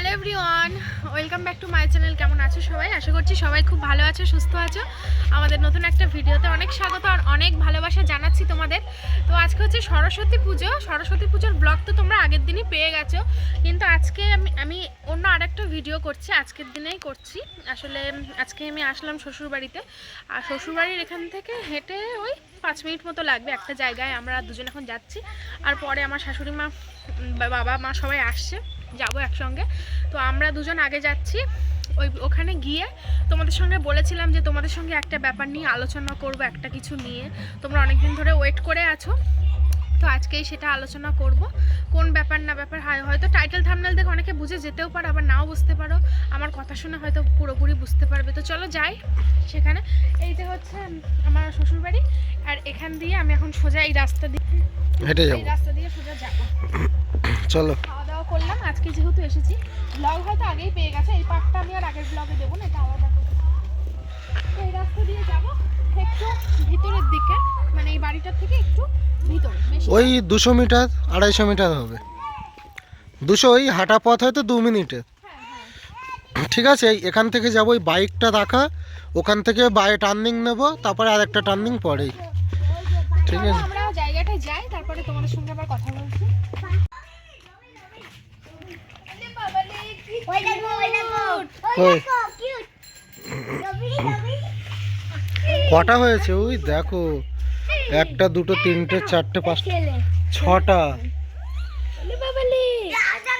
Hello everyone, welcome back to my channel. কেমন আছো সবাই? আশা করছি সবাই খুব ভালো আছো, সুস্থ আছো। আমাদের নতুন একটা ভিডিওতে অনেক স্বাগত আর অনেক ভালোবাসা জানাচ্ছি তোমাদের। তো আজকে হচ্ছে সরস্বতী পুজো। সরস্বতী পুজোর ব্লগ তো তোমরা আগের দিনই পেয়ে গেছো, কিন্তু আজকে আমি অন্য আরেকটা ভিডিও করছি, আজকের দিনেই করছি। আসলে আজকে আমি আসলাম শ্বশুরবাড়িতে, আর শ্বশুরবাড়ির এখান থেকে হেঁটে ওই 5 মিনিট মতো লাগবে একটা জায়গায়। আমরা দুজন এখন যাচ্ছি, আর পরে আমার শাশুড়ি মা, বাবা মা সবাই আসছে, যাবো একসঙ্গে। তো আমরা দুজন আগে যাচ্ছি। ওখানে গিয়ে তোমাদের সঙ্গে বলেছিলাম যে তোমাদের সঙ্গে একটা ব্যাপার নিয়ে আলোচনা করব, একটা কিছু নিয়ে। তোমরা অনেকদিন ধরে ওয়েট করে আছো, তো আজকেই সেটা আলোচনা করব। কোন ব্যাপার না ব্যাপার হয়তো টাইটেল থাম্বনেল দেখে অনেকে বুঝে যেতেও পারো, আবার নাও বুঝতে পারো। আমার কথা শুনে হয়তো পুরোপুরি বুঝতে পারবে। তো চলো যাই সেখানে। এই যে হচ্ছে আমার শ্বশুরবাড়ি, আর এখান দিয়ে আমি এখন সোজা এই রাস্তা দিয়ে হেঁটে যাবো, এই রাস্তা দিয়ে সোজা যাবো। চলো। খাওয়া দাওয়া করলাম, আজকে যেহেতু এসেছি। ব্লগ হয়তো আগেই পেয়ে গেছে, এই পার্টটা আমি আর আগের ব্লগে দেবো না, এটা আলাদা করে। এই রাস্তা দিয়ে যাবো একটু ভিতরের দিকে, মানে এই বাড়িটার থেকে একটু ভিতরে, ওই 200 মিটার 250 মিটার হবে। 200 ওই হাঁটা পথ হয়তো 2 মিনিটে। ঠিক আছে, এখান থেকে যাবো, ওই বাইকটা রাখা, ওখান থেকে টার্নিং নেব, তারপরে আর একটা টার্নিং পরেই। ঠিক আছে, আমরা জায়গাটা যাই, তারপরে তোমাদের সঙ্গে আবার কথা বলছি। কটা হয়েছে ওই দেখো, 1 2 3 4 5 6টা।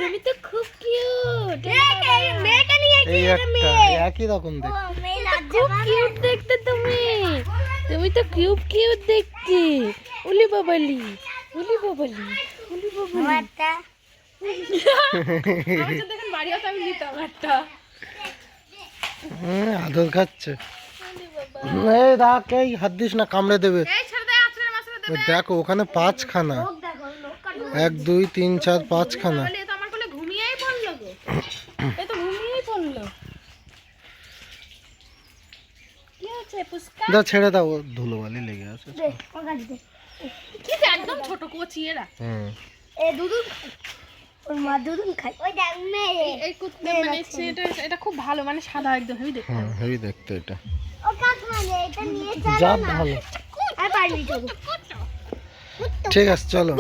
তুমি তো খুব কিউট। এই একটা একই রকম দেখতে, খুব কিউট দেখতে তুমি। তুমি তো কিউট কিউট দেখতে। উলি বাবালি, উলি বাবালি, উলি বাবালি। দেখেন বাড়িও তো আমি নিতাম একটা। আদর খাচ্ছে। এই রাখ, এই হাত দিস না, কামড়ে দেবে। দেখো ওখানে 5খানা, 1 2 3 4 5খানা। দাও, ছেড়ে দাও, ধুলোবালি লেগে আছে। একদম ছোট কোচি এরা। এটা খুব ভালো, মানে সাদা একদম হেভি দেখতে। হেভি দেখতে এটা। যা ভালো। ঠিক আছে, চলো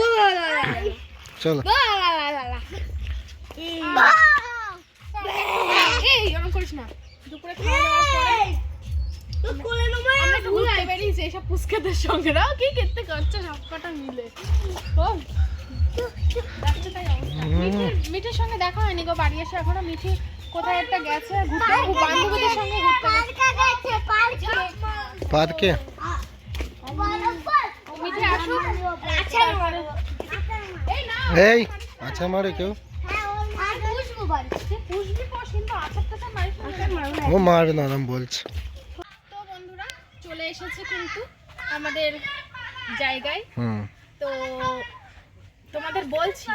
চলো। এরকম করিস না। দুপুরে খাওয়া দাওয়ার পরে আমরা একটু ঘুরতে বেরিয়েছি এইসব পুচকেদের সঙ্গে। রাও কি খেতে করছে সবকটা মিলে। ও মিঠির সঙ্গে দেখা হয়নি গো, বাড়ি এসে এখনো। মিঠি কোথায় একটা গেছে ঘুরতে, বান্ধবীদের সঙ্গে ঘুরতে গেছে পার্কে। মিঠি আসুক। এই আচ্ছা মারে কেউ, ও মার না, আমি বলছি। তো বন্ধুরা চলে এসেছে কিন্তু আমাদের জায়গায়। তো তোমাদের বলছি,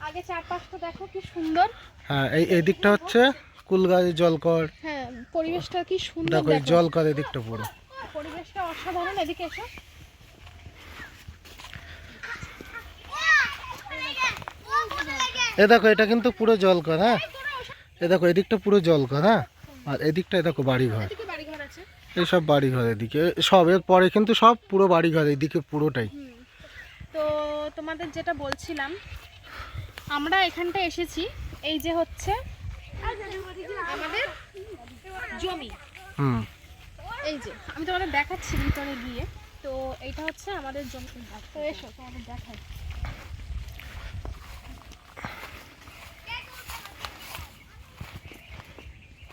আগে চারপাশটা দেখো কি সুন্দর। হ্যাঁ, এই দিকটা হচ্ছে কুলগাড়ি জলকর। হ্যাঁ, পরিবেশটা কি সুন্দর দেখো, এই জলকর এদিকটা পুরো পরিবেশটা অসাধারণ। এদিকে এসো। এ দেখো, এটা কিন্তু পুরো জলকর। হ্যাঁ, এ দেখো এদিকটা পুরো জলকর। হ্যাঁ, আর এদিকটা দেখো বাড়িঘর, এই সব বাড়িঘর এদিকে সব। এর পরে কিন্তু সব পুরো বাড়িঘর এদিকে পুরোটাই। তো তোমাদের যেটা বলছিলাম, আমরা এখানটা এসেছি, এই যে হচ্ছে আমাদের জমি। এই যে আমি তোমাদের দেখাচ্ছি ভিতরে গিয়ে। তো এইটা হচ্ছে আমাদের জমি। তো এসো তোমাদের দেখাই।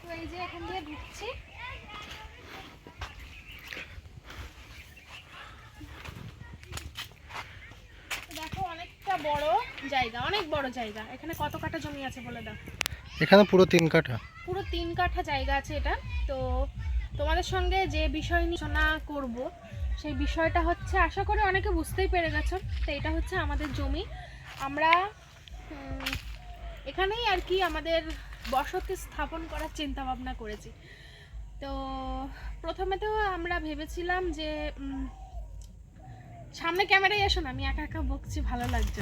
তো এই যে এখান দিয়ে ঢুকছি। দেখো অনেকটা বড় জায়গা, অনেক বড় জায়গা। এখানে কত কাঠা জমি আছে বলে দাও? এখানে পুরো 3 কাঠা, পুরো 3 কাঠা জায়গা আছে এটা। তো তোমাদের সঙ্গে যে বিষয় নিয়ে আলোচনা করব, সেই বিষয়টা হচ্ছে, আশা করি অনেকে বুঝতেই পেরে গেছো। তো এটা হচ্ছে আমাদের জমি। আমরা এখানেই আর কি আমাদের বসতি স্থাপন করার চিন্তা ভাবনা করেছি। তো প্রথমে তো আমরা ভেবেছিলাম যে সামনে ক্যামেরায় এসো না, আমি একা একা বকছি, ভালো লাগছে।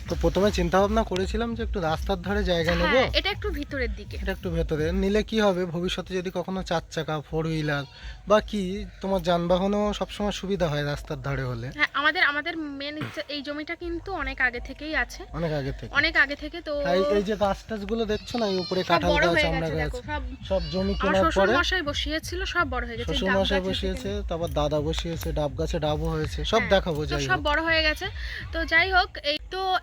তো প্রথমে চিন্তা ভাবনা করেছিলাম যে একটু রাস্তার ধারে জায়গা নেব। হ্যাঁ, এটা একটু ভিতরের দিকে। এটা একটু ভেতরে নিলে কি হবে, ভবিষ্যতে যদি কখনো 4 চাকা 4 হুইলার বা কি তোমার যানবাহনও সবসময় সুবিধা হয় রাস্তার ধারে হলে। হ্যাঁ, আমাদের মেন এই জমিটা কিন্তু অনেক আগে থেকেই আছে, অনেক আগে থেকে। অনেক আগে থেকে। তো এই যে গাছ টাছগুলো দেখছো না, এই উপরে সব কাঁঠাল বড় গাছ, হয়ে আমড়া গেছে, গাছ, দেখো সব। সব জমি আমার কেনার শ্বশুর পরে মশাই বসিয়েছিল, সব বড় হয়ে গেছে। শ্বশুর ডাব মশাই গাছ বসিয়েছে, থেকে তারপর দাদা বসিয়েছে, ডাব গাছে ডাবও হয়েছে, সব হ্যাঁ, দেখাবো। তো যাই সব হোক, বড় হয়ে গেছে। তো যাই হোক,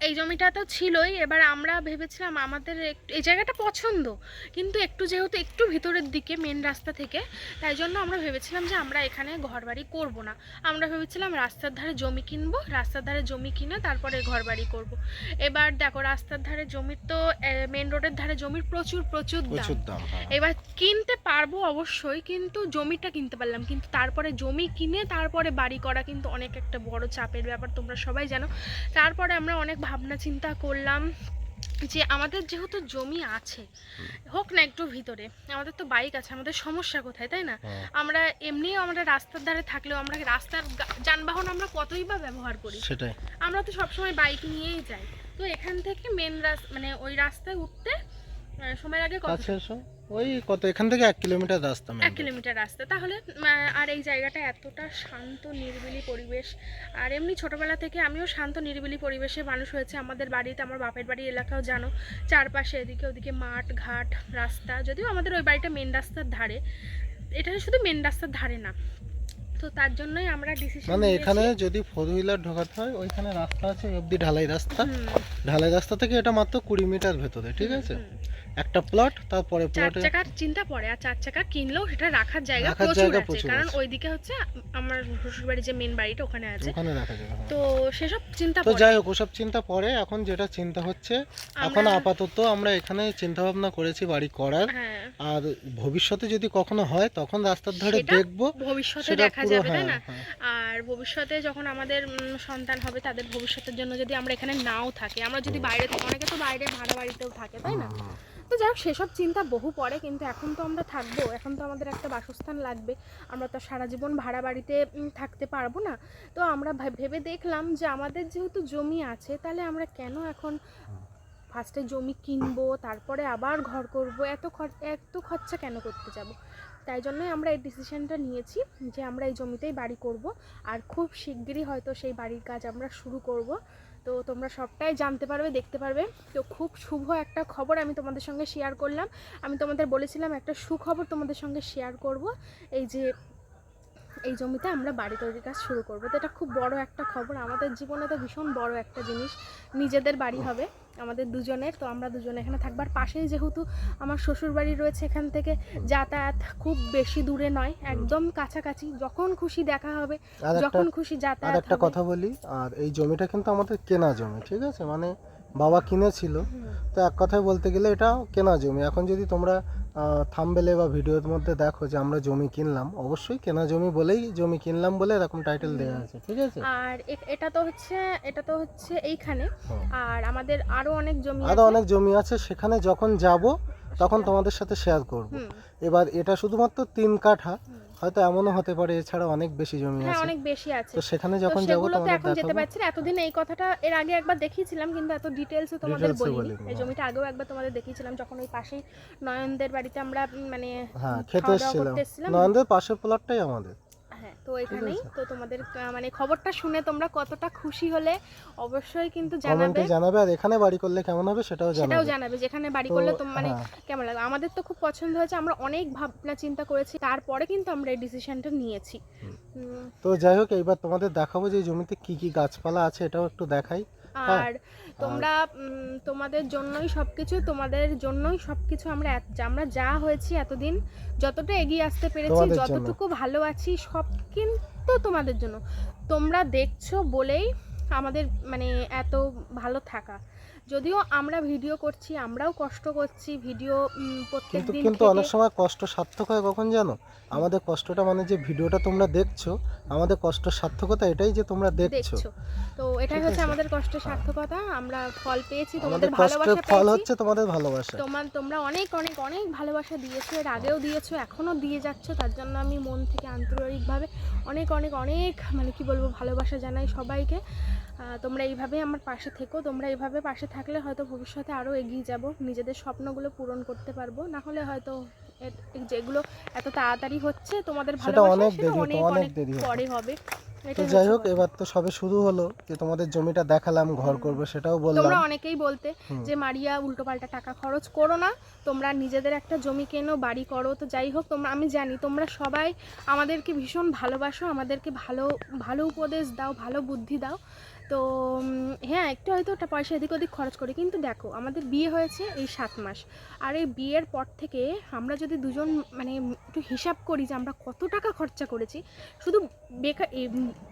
এই জমিটা তো ছিলই। এবার আমরা ভেবেছিলাম আমাদের এই জায়গাটা পছন্দ, কিন্তু একটু যেহেতু একটু ভিতরের দিকে মেন রাস্তা থেকে, তাই জন্য আমরা ভেবেছিলাম যে আমরা এখানে ঘরবাড়ি করব না। আমরা ভেবেছিলাম রাস্তার ধারে জমি কিনবো, রাস্তার ধারে জমি কিনে তারপরে ঘরবাড়ি করব। এবার দেখো, রাস্তার ধারে জমির তো মেন রোডের ধারে জমির প্রচুর প্রচুর প্রচুর দাম। দাম। হ্যাঁ। এবার কিনতে পারবো অবশ্যই, কিন্তু জমিটা কিনতে পারলাম, কিন্তু তারপরে জমি কিনে তারপরে বাড়ি করা কিন্তু অনেক একটা বড় চাপের ব্যাপার, তোমরা সবাই জানো। তারপরে আমরা অনেক ভাবনা চিন্তা করলাম যে আমাদের যেহেতু জমি আছে, হোক না একটু ভিতরে, আমাদের তো বাইক আছে, আমাদের সমস্যা কোথায়, তাই না? হ্যাঁ। আমরা এমনিও আমরা রাস্তার ধারে থাকলেও আমরা রাস্তার যানবাহন আমরা কতই বা ব্যবহার করি, সেটাই। আমরা তো সবসময় বাইক নিয়েই যাই। তো এখান থেকে মেন মানে ওই রাস্তায় উঠতে সময় লাগে কত? কাছে এসো, ওই কত, এখান থেকে 1 কিলোমিটার রাস্তা। 1 কিলোমিটার রাস্তা। তাহলে আর এই জায়গাটা এতটা শান্ত নিরিবিলি পরিবেশ, আর এমনি ছোটবেলা থেকে আমিও শান্ত নিরিবিলি পরিবেশে মানুষ হয়েছে। আমাদের বাড়িতে, আমার বাপের বাড়ি এলাকাও জানো, চারপাশে এদিকে ওদিকে মাঠ ঘাট রাস্তা, যদিও আমাদের ওই বাড়িটা মেন রাস্তার ধারে, এটা শুধু মেন রাস্তার ধারে না। তো তার জন্যই আমরা ডিসিশন মানে এখানে যদি 4 হুইলার ঢোকাতে হয়, ওইখানে রাস্তা আছে ওই অবধি, ঢালাই রাস্তা। ঢালাই রাস্তা থেকে এটা মাত্র 20 মিটার ভেতরে, ঠিক আছে? একটা প্লট, তারপরে 4 প্লটে চাকার চিন্তা পড়ে, আর 4 চাকা কিনলেও সেটা রাখার জায়গা রাখার প্রচুর জায়গা আছে, প্রচুর কারণ আছে। ওইদিকে হচ্ছে আমার শ্বশুর বাড়ি যে মেন বাড়িটা ওখানে আছে, ওখানে রাখা যাবে। হ্যাঁ। তো সেসব চিন্তা তো পড়ে। যাই হোক, ওসব চিন্তা পরে, এখন যেটা চিন্তা হচ্ছে, এখন আমরা- আপাতত আমরা এখানে চিন্তা ভাবনা করেছি বাড়ি করার। হ্যাঁ, আর ভবিষ্যতে যদি কখনো হয় তখন রাস্তার ধারে সেটা দেখবো, ভবিষ্যতে সেটা দেখা পুরো। যাবে, তাই হ্যাঁ, না? হ্যাঁ। আর ভবিষ্যতে যখন আমাদের সন্তান হবে, তাদের ভবিষ্যতের জন্য যদি আমরা এখানে নাও থাকি, আমরা যদি বাইরে থাকি, অনেকে তো বাইরে ভাড়া বাড়িতেও থাকে, তাই না? তো যাই হোক, সেসব চিন্তা বহু পরে, কিন্তু এখন তো আমরা থাকবো, এখন তো আমাদের একটা বাসস্থান লাগবে। আমরা তো সারা জীবন ভাড়া বাড়িতে থাকতে পারবো না। তো আমরা ভেবে দেখলাম যে আমাদের যেহেতু জমি আছে, তাহলে আমরা কেন এখন ফার্স্টে জমি কিনবো, তারপরে আবার ঘর করব, এত খরচা কেন করতে যাব? তাই জন্যই আমরা এই ডিসিশনটা নিয়েছি যে আমরা এই জমিতেই বাড়ি করব, আর খুব শিগগিরই হয়তো সেই বাড়ির কাজ আমরা শুরু করব। তো তোমরা সবটাই জানতে পারবে, দেখতে পারবে। তো খুব শুভ একটা খবর আমি তোমাদের সঙ্গে শেয়ার করলাম। আমি তোমাদের বলেছিলাম একটা সুখবর তোমাদের সঙ্গে শেয়ার করব, এই যে এই জমিতে আমরা বাড়ি তৈরির কাজ শুরু করব। তো এটা খুব বড় একটা খবর, আমাদের জীবনে তো ভীষণ বড় একটা জিনিস, নিজেদের বাড়ি হবে আমাদের দুজনের। তো আমরা দুজনে এখানে থাকবার, পাশেই যেহেতু আমার শ্বশুর বাড়ি রয়েছে, এখান থেকে যাতায়াত খুব বেশি দূরে নয়, একদম কাছাকাছি, যখন খুশি দেখা হবে, যখন খুশি আর যাতায়াত একটা হবে। কথা বলি, আর এই জমিটা কিন্তু আমাদের কেনা জমি, ঠিক আছে? মানে বাবা কিনেছিল। তো এক কথায় বলতে গেলে এটা কেনা জমি। এখন যদি তোমরা থাম্বনেলে বা ভিডিওর মধ্যে দেখো যে আমরা জমি কিনলাম, অবশ্যই কেনা জমি বলেই, জমি কিনলাম বলে এরকম টাইটেল দেওয়া আছে, ঠিক আছে? আর এটা তো হচ্ছে এইখানে, আর আমাদের আরো অনেক জমি আরো আছে। অনেক জমি আছে, সেখানে যখন যাব তখন তোমাদের সাথে শেয়ার করব। এবার এটা শুধুমাত্র 3 কাঠা, হয়তো এমনও হতে পারে এছাড়া অনেক বেশি জমি হ্যাঁ, আছে। অনেক বেশি আছে। তো সেখানে তো যখন যাব সেগুলো তো তোমাদের এখন যেতে দেখাবো। পারছি না। এতদিন এই কথাটা এর আগে একবার দেখিয়েছিলাম, কিন্তু এত ডিটেলসে তোমাদের ডিটেলসে বলিনি। বলিনি, এই জমিটা আগেও একবার তোমাদের দেখিয়েছিলাম, যখন ওই পাশেই নয়নদের বাড়িতে আমরা মানে হ্যাঁ, খেতে খাওয়া দাওয়া এসেছিলাম। করতে এসেছিলাম। নয়নদের পাশের প্লটটাই আমাদের। হ্যাঁ, তো এখানেই তো তোমাদের মানে খবরটা শুনে তোমরা কতটা খুশি হলে অবশ্যই কিন্তু কমেন্টে জানাবে। জানাবে, আর এখানে বাড়ি করলে কেমন হবে সেটাও সেটাও জানাবে। জানাবে, যেখানে বাড়ি তো, করলে মানে হ্যাঁ। কেমন লাগে। আমাদের তো খুব পছন্দ হয়েছে, আমরা অনেক ভাবনা চিন্তা করেছি, তারপরে কিন্তু আমরা এই ডিসিশনটা নিয়েছি। তো যাই হোক, এইবার তোমাদের দেখাবো যে এই জমিতে কি কি গাছপালা আছে, এটাও একটু দেখাই। আর তোমরা তোমাদের জন্যই সবকিছু আমরা যা হয়েছি এতদিন, যতটা এগিয়ে আসতে পেরেছি, তোমাদের জন্য। যতটুকু ভালো আছি, সব কিন্তু তোমাদের জন্য। তোমরা দেখছো বলেই আমাদের মানে এত ভালো থাকা। যদিও আমরা ভিডিও করছি, আমরাও কষ্ট করছি, ভিডিও প্রত্যেকদিন কিন্তু অনেক সময় কষ্ট সার্থক হয় কখন জানো? আমাদের কষ্টটা, মানে যে ভিডিওটা তোমরা দেখছো, আমাদের কষ্ট সার্থকতা এটাই যে তোমরা দেখছো। তো এটাই হচ্ছে আমাদের কষ্টের সার্থকতা। আমরা ফল পেয়েছি, তোমাদের আমাদের কষ্টের ভালোবাসা ফল পেয়েছি। হচ্ছে তোমাদের ভালোবাসা। তোমরা অনেক অনেক অনেক ভালোবাসা দিয়েছো, এর আগেও দিয়েছো, এখনো দিয়ে যাচ্ছ। তার জন্য আমি মন থেকে আন্তরিকভাবে অনেক অনেক অনেক মানে কি বলবো, ভালোবাসা জানাই সবাইকে। তোমরা এইভাবে আমার পাশে থেকো, তোমরা এইভাবে পাশে থাকলে হয়তো ভবিষ্যতে আরও এগিয়ে যাব, নিজেদের স্বপ্নগুলো পূরণ করতে পারবো। না হলে হয়তো যেগুলো এত তাড়াতাড়ি হচ্ছে তোমাদের ভালোবাসা সেটা অনেক অনেক পরে হবে। তো যাই হোক, এবার তো সবে শুরু হলো, যে তোমাদের জমিটা দেখালাম, ঘর করবো সেটাও বললাম। তোমরা অনেকেই বলতে যে মারিয়া উল্টোপাল্টা টাকা খরচ করো না, তোমরা নিজেদের একটা জমি কেনো, বাড়ি করো। তো যাই হোক, তোমরা, আমি জানি তোমরা সবাই আমাদেরকে ভীষণ ভালোবাসো, আমাদেরকে ভালো ভালো উপদেশ দাও, ভালো বুদ্ধি দাও। তো হ্যাঁ, একটু হয়তো ওটা পয়সা এদিক ওদিক খরচ করি, কিন্তু দেখো আমাদের বিয়ে হয়েছে এই 7 মাস, আর এই বিয়ের পর থেকে আমরা যদি দুজন মানে একটু হিসাব করি যে আমরা কত টাকা খরচা করেছি, শুধু বেকার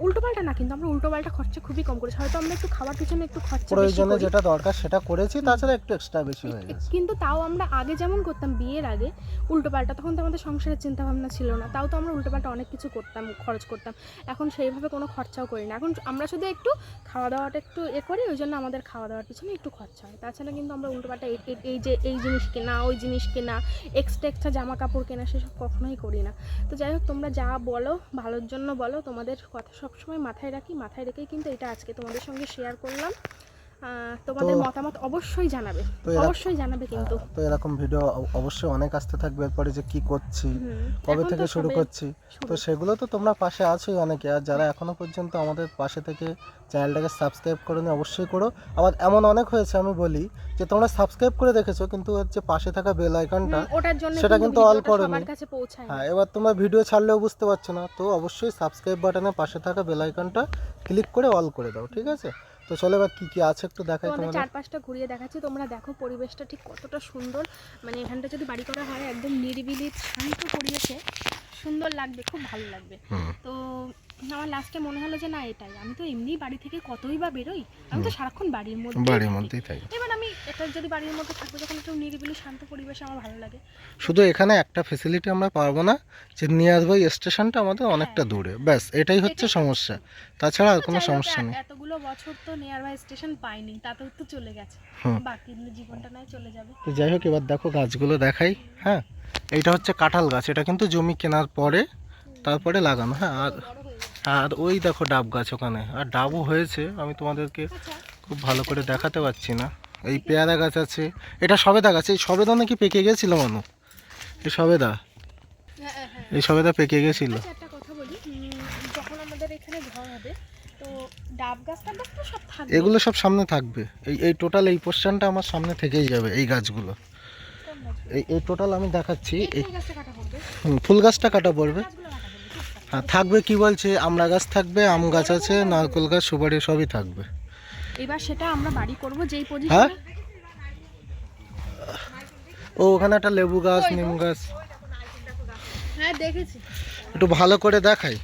উল্টোপাল্টা না, কিন্তু আমরা উল্টোপাল্টা খরচা খুবই কম করেছি। হয়তো আমরা একটু খাবার পিছনে একটু খরচা প্রয়োজনে যেটা দরকার সেটা করেছি, তাছাড়া একটু এক্সট্রা বেশি হয়ে গেছে। কিন্তু তাও আমরা আগে যেমন করতাম বিয়ের আগে উল্টোপাল্টা, তখন তো আমাদের সংসারের চিন্তা ভাবনা ছিল না, তাও তো আমরা উল্টোপাল্টা অনেক কিছু করতাম, খরচ করতাম। এখন সেইভাবে কোনো খরচাও করি না, এখন আমরা শুধু একটু খাওয়া দাওয়াটা একটু করি, ওই জন্য আমাদের খাওয়া দাওয়ার পিছনে একটু খরচা হয়। তাছাড়া কিন্তু আমরা উল্টোপাল্টা এই যে এই জিনিস কেনা, ওই জিনিস কেনা, এক্সট্রা জামা কাপড় কেনা, সেসব কখনোই করি না। তো যাই হোক, তোমরা যা বলো ভালোর জন্য বলো, তোমাদের কথা সবসময় মাথায় রাখি, মাথায় রেখেই কিন্তু এটা আজকে তোমাদের সঙ্গে শেয়ার করলাম। তোমাদের মতামত অবশ্যই জানাবে, অবশ্যই জানাবে। কিন্তু তো এরকম ভিডিও অবশ্যই অনেক আসতে থাকবে এরপরে, যে কি করছি, কবে থেকে শুরু করছি, তো সেগুলো তো তোমরা পাশে আছোই অনেকে। আর যারা এখনো পর্যন্ত আমাদের পাশে থেকে চ্যানেলটাকে সাবস্ক্রাইব করোনি, অবশ্যই করো। আবার এমন অনেক হয়েছে, আমি বলি যে তোমরা সাবস্ক্রাইব করে দেখেছো, কিন্তু হচ্ছে পাশে থাকা বেল আইকনটা সেটা কিন্তু অল করোনি। হ্যাঁ, এবার তোমরা ভিডিও ছাড়লেও বুঝতে পারছো না, তো অবশ্যই সাবস্ক্রাইব বাটনের পাশে থাকা বেল আইকনটা ক্লিক করে অল করে দাও, ঠিক আছে? তো চলো এবার কি কি আছে একটু দেখাই তোমাদের। চারপাশটা ঘুরিয়ে দেখাচ্ছি, তোমরা দেখো পরিবেশটা ঠিক কতটা সুন্দর। মানে এখানটা যদি বাড়ি করা হয় একদম নিরিবিলি শান্ত পরিবেশে সুন্দর লাগবে, খুব ভালো লাগবে। তো আমার লাস্টে মনে হলো যে না, এটাই, আমি তো এমনি বাড়ি থেকে কতই বা বেরোই, আমি তো সারাক্ষণ বাড়ির মধ্যেই থাকি। এবার আমি এটা যদি বাড়ির মধ্যে থাকবো, যখন একটু নিরিবিলি শান্ত পরিবেশে আমার ভালো লাগে। শুধু এখানে একটা ফ্যাসিলিটি আমরা পারবো না, যে নিয়ার বাই স্টেশনটা আমাদের অনেকটা দূরে, ব্যাস এটাই হচ্ছে সমস্যা, তাছাড়া আর কোনো সমস্যা নেই। এতগুলো বছর তো নিয়ার বাই স্টেশন পাইনি, তাতেও তো চলে গেছে, বাকি জীবনটা নয় চলে যাবে। তো যাই হোক, এবার দেখো গাছগুলো দেখাই। হ্যাঁ, এইটা হচ্ছে কাঁঠাল গাছ, এটা কিন্তু জমি কেনার পরে তারপরে লাগানো। হ্যাঁ, আর ওই দেখো ডাব গাছ ওখানে, আর ডাবও হয়েছে, আমি তোমাদেরকে খুব ভালো করে দেখাতে পারছি না। এই পেয়ারা গাছ আছে, এটা সবেদা গাছ। এই সবেদা নাকি পেকে গেছিল মানু, এই সবেদা, এই সবেদা পেকে গেছিল। একটা কথা বলি, যখন আমাদের এখানে ঘর হবে তো ডাব গাছ তো সব থাকবে, এগুলো সব সামনে থাকবে। এই টোটাল এই পোর্শনটা আমার সামনে থেকেই যাবে, এই গাছগুলো, এই টোটাল আমি দেখাচ্ছি। এই ফুল গাছটা কাটা পড়বে। হ্যাঁ, থাকবে কি বলছে, আমড়া গাছ থাকবে, আম গাছ আছে, নারকেল গাছ, সুপারি সবই থাকবে। এবার সেটা আমরা বাড়ি করব যেই পজিশনে। হ্যাঁ, ও ওখানে একটা লেবু গাছ, নিম গাছ। হ্যাঁ দেখেছি, একটু ভালো করে দেখাই,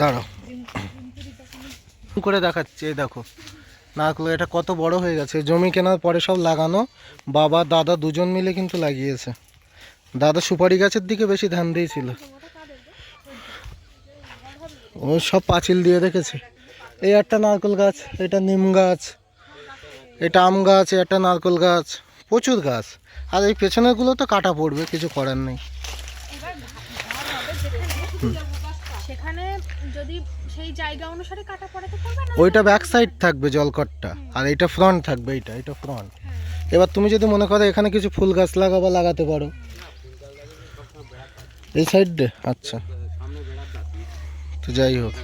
দাঁড়াও করে দেখাচ্ছি। এই দেখো নারকেল, এটা কত বড় হয়ে গেছে, জমি কেনার পরে সব লাগানো, বাবা দাদা দুজন মিলে কিন্তু লাগিয়েছে। দাদা সুপারি গাছের দিকে বেশি ধ্যান দিয়েছিল, ও সব পাঁচিল দিয়ে রেখেছে। এই একটা নারকেল গাছ, এটা নিম গাছ, এটা আম গাছ, একটা নারকেল গাছ, প্রচুর গাছ। আর এই পেছনেরগুলো তো কাটা পড়বে, কিছু করার নেই। সেখানে যদি সেই জায়গা অনুসারে কাটা পড়ে তো করবে না, ওইটা ব্যাক সাইড থাকবে জলকটটা, আর এইটা ফ্রন্ট থাকবে, এটা ফ্রন্ট। এবার তুমি যদি মনে করো এখানে কিছু ফুল গাছ লাগাতে পারো এই সাইড দিয়ে। আচ্ছা, তো যাই হোক,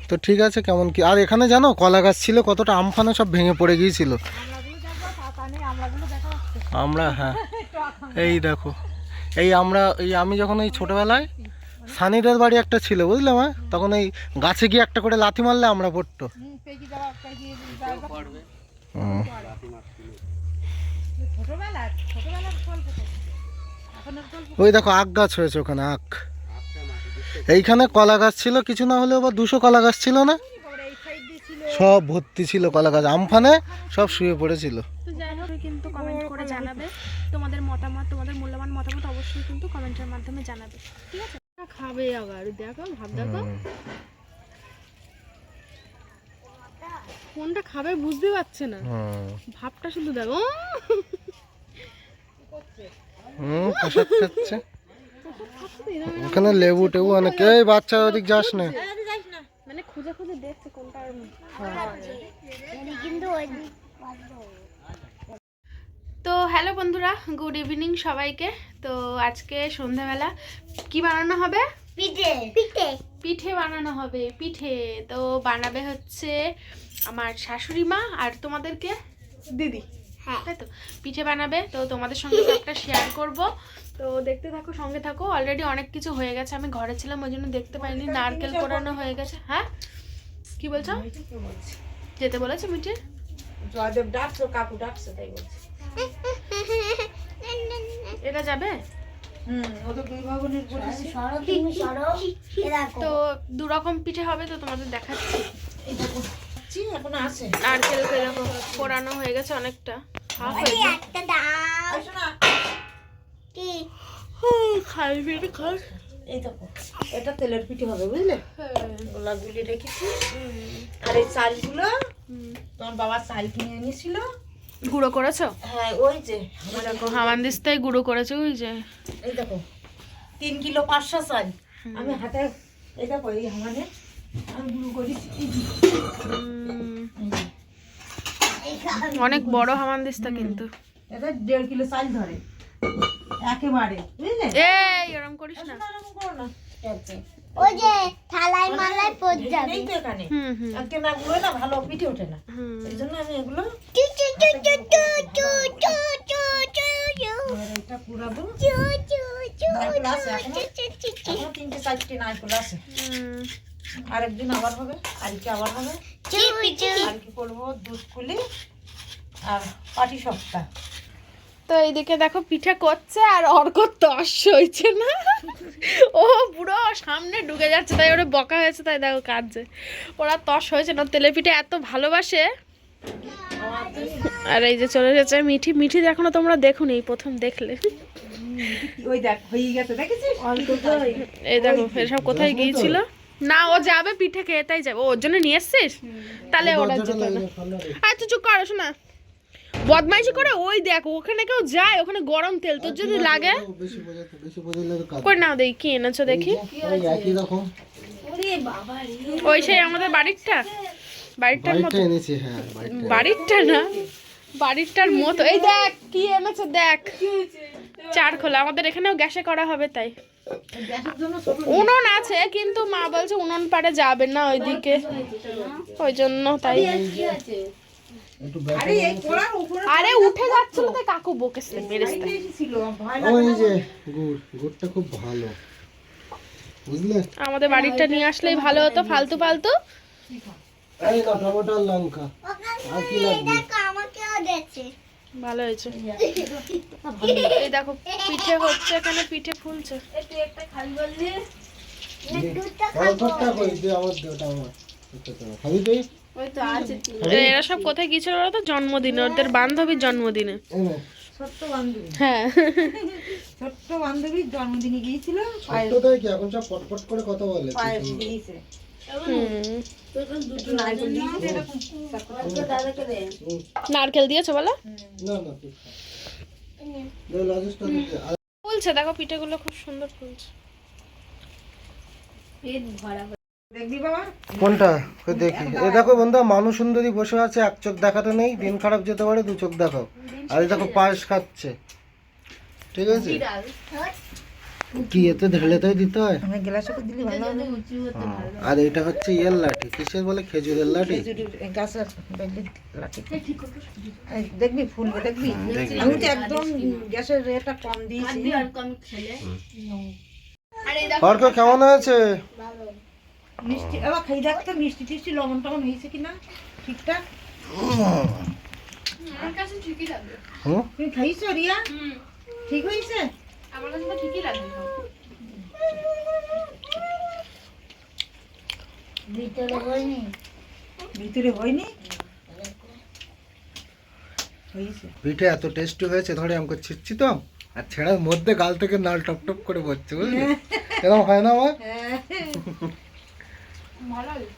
তো ঠিক আছে। কেমন কি, আর এখানে জানো কলা গাছ ছিল, কতটা আমফানে সব ভেঙে পড়ে গিয়েছিল। আমরা, হ্যাঁ এই দেখো, আমি যখন এই ছোটবেলায় সানিদের বাড়ি একটা ছিল, বুঝলাম, হ্যাঁ, তখন এই গাছে গিয়ে একটা করে লাথি মারলে আমরা পড়তো। ওই দেখো আখ গাছ হয়েছে ওখানে, আখ। এইখানে কলা গাছ ছিল, কিছু না হলেও বা 200 কলা গাছ ছিল না, সব ভর্তি ছিল কলা গাছ, আমফানে সব শুয়ে পড়েছিল। তো যাই হোক, কিন্তু কমেন্ট করে জানাবে তোমাদের মতামত, তোমাদের মূল্যবান মতামত অবশ্যই কিন্তু কমেন্টের মাধ্যমে জানাবে, ঠিক আছে? খাবে আবার দেখো, ভাব দেখো কোনটা খাবে বুঝতে পারছে না, ভাবটা শুধু দেখো। প্রসাদ খাচ্ছে, ওখানে লেবু টেবু অনেক। এই বাচ্চা ওদিক যাস না। মানে খুঁজে খুঁজে দেখছে কোনটা। তো হ্যালো বন্ধুরা, গুড ইভিনিং সবাইকে। তো আজকে সন্ধ্যাবেলা কি বানানো হবে? পিঠে পিঠে পিঠে বানানো হবে। পিঠে তো বানাবে হচ্ছে আমার শাশুড়ি মা আর তোমাদেরকে দিদি, হ্যাঁ। তাই তো? পিঠে বানাবে, তো তোমাদের সঙ্গে একটা শেয়ার করব। তো দেখতে থাকো, সঙ্গে থাকো। অলরেডি অনেক কিছু হয়ে গেছে, আমি ঘরে ছিলাম ওই জন্য দেখতে পাইনি। নারকেল কোরানো হয়ে গেছে। হ্যাঁ কি বলছো? যেতে বলেছে মিঠে? জয়দেব ডাকছো, কাকু ডাকছো, তাই বলছে। এটা যাবে? ওদের দুই ভাগনের বলেছি। তো দু রকম পিঠে হবে, তো তোমাদের দেখাচ্ছি। এখন আছে নারকেল কোরানো হয়ে গেছে অনেকটা, হাফ হয়ে একটা দাও আসো না। কি খাই ফিরে খাস। এই দেখো, এটা তেলের পিঠে হবে, বুঝলে? গোলা গুলি রেখেছি। আর এই চালগুলো তোমার বাবা চাল কিনে এনেছিল। গুঁড়ো করেছো? হ্যাঁ, ওই যে দেখো হামানদিস্তায় গুঁড়ো করেছো। ওই যে এই দেখো 3 কিলো 500 চাল আমি হাতে, এই দেখো এই হামানে আমি গুঁড়ো করেছি। অনেক বড় হামানদিস্তা কিন্তু। এটা 1.5 কিলো চাল ধরে একেবারে, বুঝলে? এই এরকম করিস না। এরকম করো না। ওই যে থালায় মালায় পড় যাবে। নেই তো এখানে। হুম হুম আজকে না গুলো না ভালো পিঠে ওঠে না, হুম। এই জন্য আমি এগুলো চু চু চু চু চু চু চু চু চু চু আর এটা পুরাবো। চু চু চু নারকেল আছে এখনো? চু চু চু এখনো 3-4টি নারকেল আছে। হুম। আরেকদিন আবার হবে, কালকে আবার হবে। চু চু। কালকে করবো দুধ পুলি আর পাটি সপ্তাহ। তো এইদিকে দেখো পিঠে করছে, আর অর্ক তস হয়েছে না, ও পুরো সামনে ঢুকে যাচ্ছে, তাই ওরা বকা হয়েছে, তাই দেখো কাঁদছে। ওরা তস হয়েছে না, তেলে পিঠে এত ভালোবাসে। আর এই যে চলে যাচ্ছে মিঠি। মিঠি এখনো তোমরা দেখোনি, এই প্রথম দেখলে। ওই দেখ হয়ে গেছে, দেখেছিস? এই দেখো এসব কোথায় গিয়েছিল না, ও যাবে পিঠে খেয়ে, তাই যাবে। ওর জন্য নিয়ে এসছিস? তাহলে ওরা যেত না। আচ্ছা চুপ কর, শোনা বদমাইশি করে। ওই দেখো ওখানে কেউ যায়, ওখানে গরম তেল, তোর যদি লাগে কই না। দেখি কি এনেছো দেখি। একই রকম ওই সেই আমাদের বাড়িরটার মতো। বাইকটা এনেছি। হ্যাঁ বাড়িরটা না, বাড়িরটার মতো। এই দেখ কি এনেছো, দেখ চার খোলা। আমাদের এখানেও গ্যাসে করা হবে, তাই উনুন আছে, কিন্তু মা বলছে উনুন পাড়ে যাবে না ওইদিকে, ওই জন্য তাই। একটু আরে এই কোড়ার উপরে আরে উঠে যাচ্ছিল, তাই কাকু বকেছে, মেরেছে। ছিল ভয় ওই যে গুড়টা খুব ভালো, বুঝলে? আমাদের বাড়িটা নিয়ে আসলেই ভালো হতো, ফালতু ফালতু। এই না টমেটো আর লঙ্কা আর কি লাগবে? দেখো আমাকেও দিয়েছে। ভালো হয়েছে। এই দেখো পিঠে হচ্ছে, এখানে পিঠে ফুলছে। অল্পটা কই দে, আমার দে, ওটা আমার। খাবি তুই? এরা সব কোথায় গিয়েছিল বলো তো? জন্মদিনে, ওদের বান্ধবীর জন্মদিনে। এনে ছোট্ট বান্ধবী, হ্যাঁ ছোট্ট বান্ধবীর জন্মদিনে গিয়েছিল। ছোট্টটাই কি এখন সব পটপট করে কথা বলে? পায়েস দিয়েছে, হুম। একটু নারকেল দিয়েছে, এরকম নারকেল দিয়েছো বলো? না না তুই খা। দে লাজুসটা দিতে। আর ফুলছে দেখো, পিঠেগুলো খুব সুন্দর ফুলছে। দেখবি বাবা। কোনটা? ওই দেখি। এই দেখো বন্ধু, মানুষ সুন্দরী বসে আছে, এক চোখ দেখাতে নেই, দিন খারাপ যেতে পারে, দু চোখ দেখাও। আর এই দেখো পায়েস খাচ্ছে, ঠিক আছে? কি এতে ঢেলে তাই দিতে হয়? আমি গ্লাসে করে দিলে ভালো হবে। আর এটা হচ্ছে ইয়ের লাঠি, কিসের বলে? খেজুরের লাঠি। খেজুরের গাছের দেখবি লাঠি। এই দেখবি ফুলবে, দেখবি। আমি তো একদম গ্যাসের রেটটা কম দিয়েছি। অর্ক কেমন হয়েছে? মিষ্টি আবার খাই দেখ তো, মিষ্টি টিষ্টি লবণ টবণ হয়েছে কিনা ঠিকঠাক। আমার কাছে ঠিকই লাগবে। হুম? তুমি খাইছো রিয়া? ঠিক হয়েছে? আমার কাছে তো ঠিকই লাগবে। ভিতরে হয়নি। ভিতরে হয়নি? হয়েছে। পিঠে এত টেস্টি হয়েছে, ধরে আমাকে ছিচ্ছি তো, আর ছেঁড়ার মধ্যে গাল থেকে নাল টপ টপ করে পড়ছে, বুঝলি? এরকম হয় না আমার? ভালো লাগে।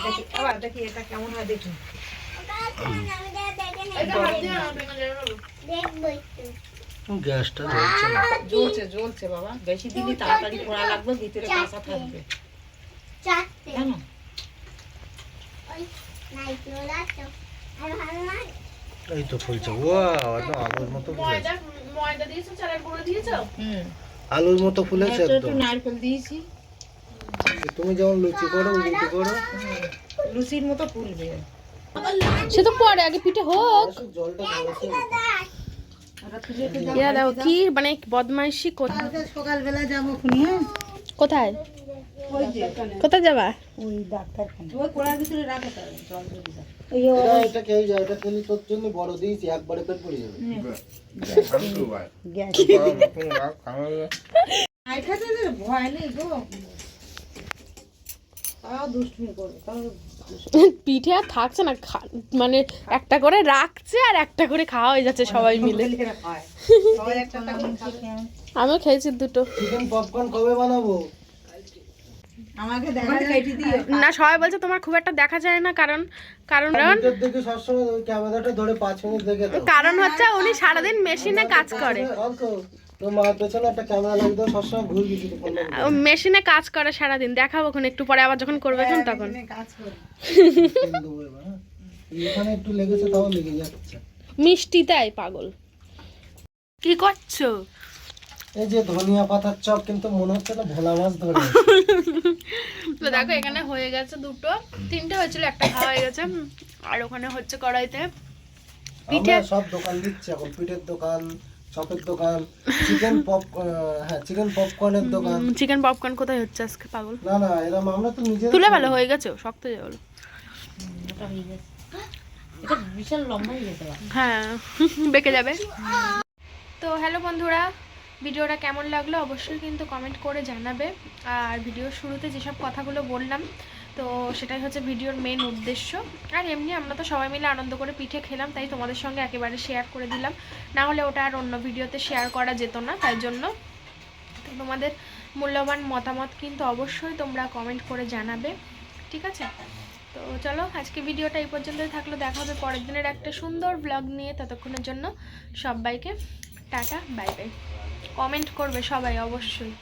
দেখি আবার দেখি এটা কেমন হয় দেখি। এটা হাত দিয়ে না, ভেঙে যাবে। দেখবো একটু। গ্যাসটা জ্বলছে না। জ্বলছে জ্বলছে বাবা, বেশি দিনই তাড়াতাড়ি পোড়া লাগবে, ভিতরে কাঁচা থাকবে চারটে জানো। ওই নাইট্রোল আছে আর ভালো না এই তো ফুলছে, ওয়াও একদম আলুর মতো ফুলেছে। ময়দা দিয়েছো, চালের গুঁড়ো দিয়েছো? আলুর মতো ফুলেছে একটু একদম। নারকেল দিয়েছি, তুমি যেমন লুচি করো রুটি করো, লুচির মতো ফুলবে। সে তো পরে, আগে পিঠে হোক। জলটা ঝরেছে। এরা দেখো কি মানে বদমাইশি করছে। সকালবেলা যাবো খুনি, কোথায় ওই যে কোথায় যাবা? ওই ডাক্তারখানা, ওই কোড়ার ভিতরে রাখে তার জল দিয়ে দাও। এটা খেয়ে যায়, এটা খেলে তোর জন্য বড় দিয়েছি, একবারে পেট পড়ে যাবে। ভয় নেই গো, তাও দুষ্টুমি করবে, তাও পিঠে আর থাকছে না, মানে একটা করে রাখছে আর একটা করে খাওয়া হয়ে যাচ্ছে সবাই মিলে। আমিও খেয়েছি দুটো। চিকেন পপকর্ন কবে বানাবো? আমাকে দেখা যায় না, সবাই বলছে তোমার খুব একটা দেখা যায় না, কারণ কারণ ভিতর থেকে সবসময় ওই ক্যামেরাটা ধরে 5 মিনিট দেখে দাও। কারণ হচ্ছে উনি সারাদিন মেশিনে কাজ করে, অল্প তোমার পেছনে একটা ক্যামেরা লাগিয়ে দাও, সবসময় ঘুরবি শুধু ফোন। মেশিনে কাজ করে সারাদিন। দেখাবো এখন একটু পরে, আবার যখন করবে এখন তখন। এখানে একটু লেগেছে, তাও লেগে যাচ্ছে। মিষ্টি তাই পাগল। কি করছো? এই যে ধনিয়া পাতার চপ, কিন্তু মনে হচ্ছে না ভোলা মাছ ধরে। তো দেখো এখানে হয়ে গেছে দুটো, তিনটে হয়েছিল, একটা খাওয়া হয়ে গেছে। আর ওখানে হচ্ছে কড়াইতে পিঠে। আমরা সব দোকান দিচ্ছি এখন, পিঠের দোকান, চপের দোকান, চিকেন পপকর্নের দোকান। চিকেন পপকর্ন কোথায় হচ্ছে আজকে পাগল? না না, এরকম আমরা তো নিজে তুলে ভালো হয়ে গেছে, শক্ত হয়ে গেল। এটা বিশাল লম্বা হয়ে যেতে পারে। হ্যাঁ, বেঁকে যাবে। তো হ্যালো বন্ধুরা, ভিডিওটা কেমন লাগলো অবশ্যই কিন্তু কমেন্ট করে জানাবে। আর ভিডিওর শুরুতে যেসব কথাগুলো বললাম, তো সেটাই হচ্ছে ভিডিওর মেন উদ্দেশ্য। আর এমনি আমরা তো সবাই মিলে আনন্দ করে পিঠে খেলাম, তাই তোমাদের সঙ্গে একেবারে শেয়ার করে দিলাম, না হলে ওটা আর অন্য ভিডিওতে শেয়ার করা যেত না, তাই জন্য। তো তোমাদের মূল্যবান মতামত কিন্তু অবশ্যই তোমরা কমেন্ট করে জানাবে, ঠিক আছে? তো চলো, আজকে ভিডিওটা এই পর্যন্তই থাকলো। দেখা হবে পরের দিনের একটা সুন্দর ব্লগ নিয়ে। ততক্ষণের জন্য সবাইকে টাটা, বাই বাই। কমেন্ট করবে সবাই অবশ্যই।